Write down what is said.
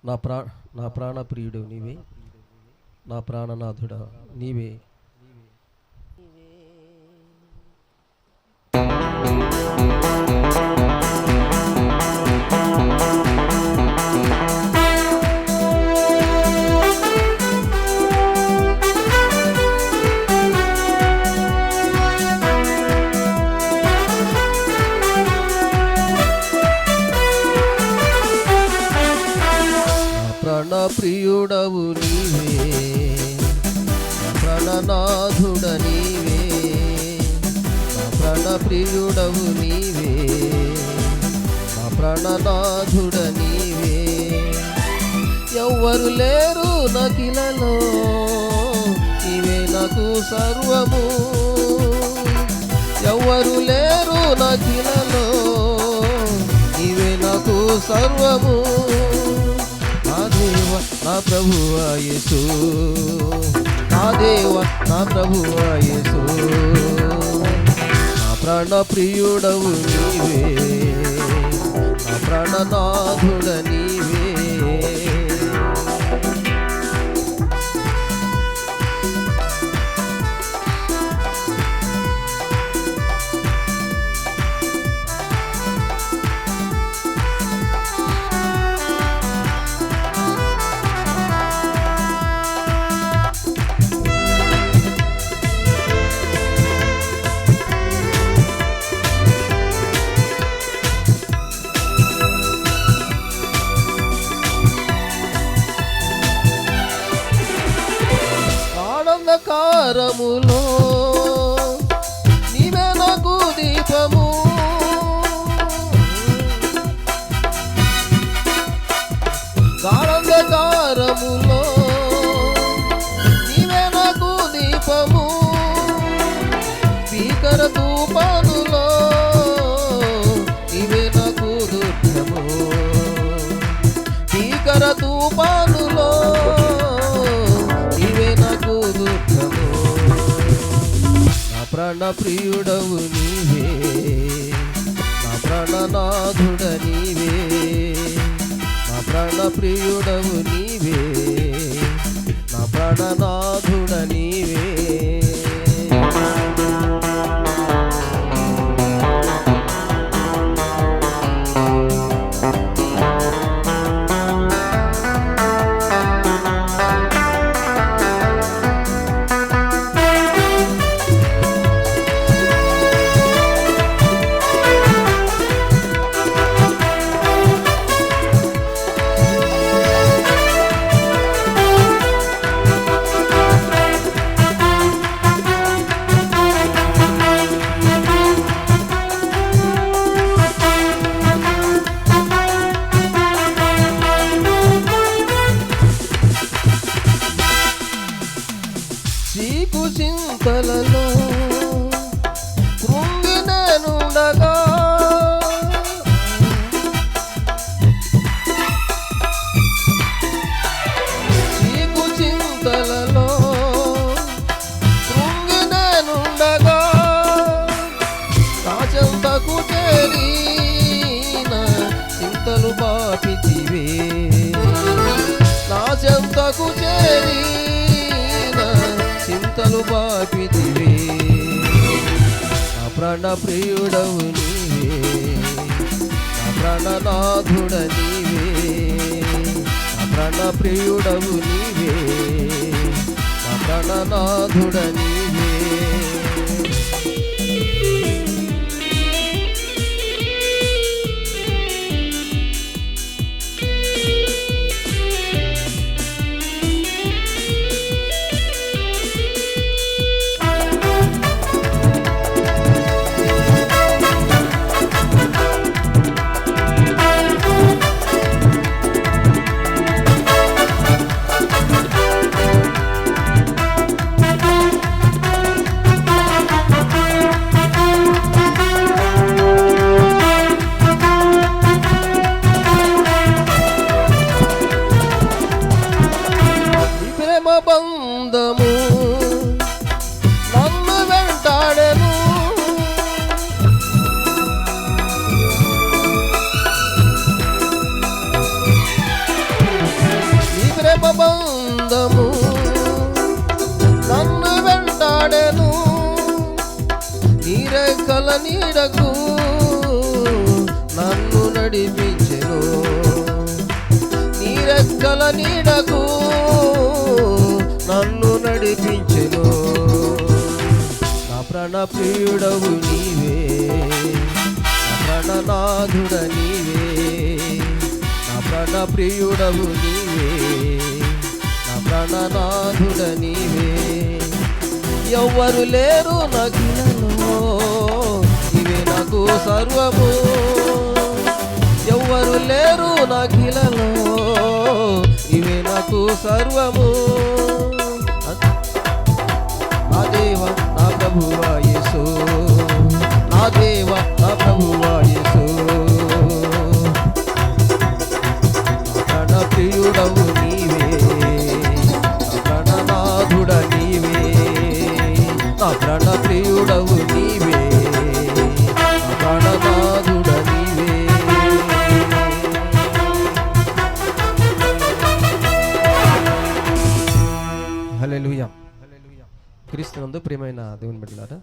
నా ప్రా నా ప్రాణప్రియుడు నీవే, నా ప్రాణనాథుడా నీవే. ప్రాణప్రియుడవు నీవే, నా ప్రాణనాథుడ నీవే, నా ప్రాణప్రియుడవు నీవే, నా ప్రాణనాథుడ నీవే. ఎవ్వరు లేరు నకిలలో, నీవే నాకు సర్వము. ఎవ్వరు లేరు నకిలలో, నీవే నాకు సర్వము. నా దేవ నా ప్రభువా యేసు, నా దేవ నా ప్రభువా యేసు, నా ప్రాణప్రియుడవు నీవే, నా ప్రాణనాథుడ నీవే. ఆనందకారములో నీవే నాకు దీపము, ఆనందకారములో నీవే నాకు దీపము. భీకర తుఫానులో నీవే నాకు దుర్గము, భీకర తుఫానులో ప్రాణప్రియుడవు నీవే, నా ప్రాణనాథుడ నీవే, నా ప్రాణప్రియుడవు నీవే, నా ప్రాణనాథుడ నీవే. చీకు చింతలలో కృంగి నేనుండగా, చీకు చింతలలో కృంగి నేనుండగా, నా చెంతకు చేరి నా చింతలు బాపితివే, నా చెంతకు చేరి చింతలు బాపితివే. నా ప్రాణప్రియుడవు నీవే, నా ప్రాణనాథుడ నీవే, నా ప్రాణప్రియుడవు నీవే, నా ప్రాణనాథుడ నీవే. నీడకు నన్ను నడిపించెను, నీ రెక్కల నీడకు నన్ను నడిపించెను. నా ప్రాణ ప్రియుడవు నీవే, నా ప్రాణనాథుడ నీవే, నా ప్రాణ ప్రియుడవు నీవే, నా ప్రాణనాథుడ నీవే. ఎవ్వరు లేరు నగిలలో, ఇవే నాకు సర్వము. ఎవ్వరు లేరు నగిలలో, ఇవే నాకు సర్వము. నా దేవ నా ప్రభువా యేసు, నా దేవ నా ప్రభువా యేసు, నా ప్రాణ ప్రియుడవు నీవే, నా ప్రాణనాథుడ నీవే, నా ప్రాణ ప్రియుడవు నీవే, నా ప్రాణనాథుడ నీవే. హల్లెలూయా. క్రీస్తునందు ప్రియమైన దేవుని బిడ్డలారా,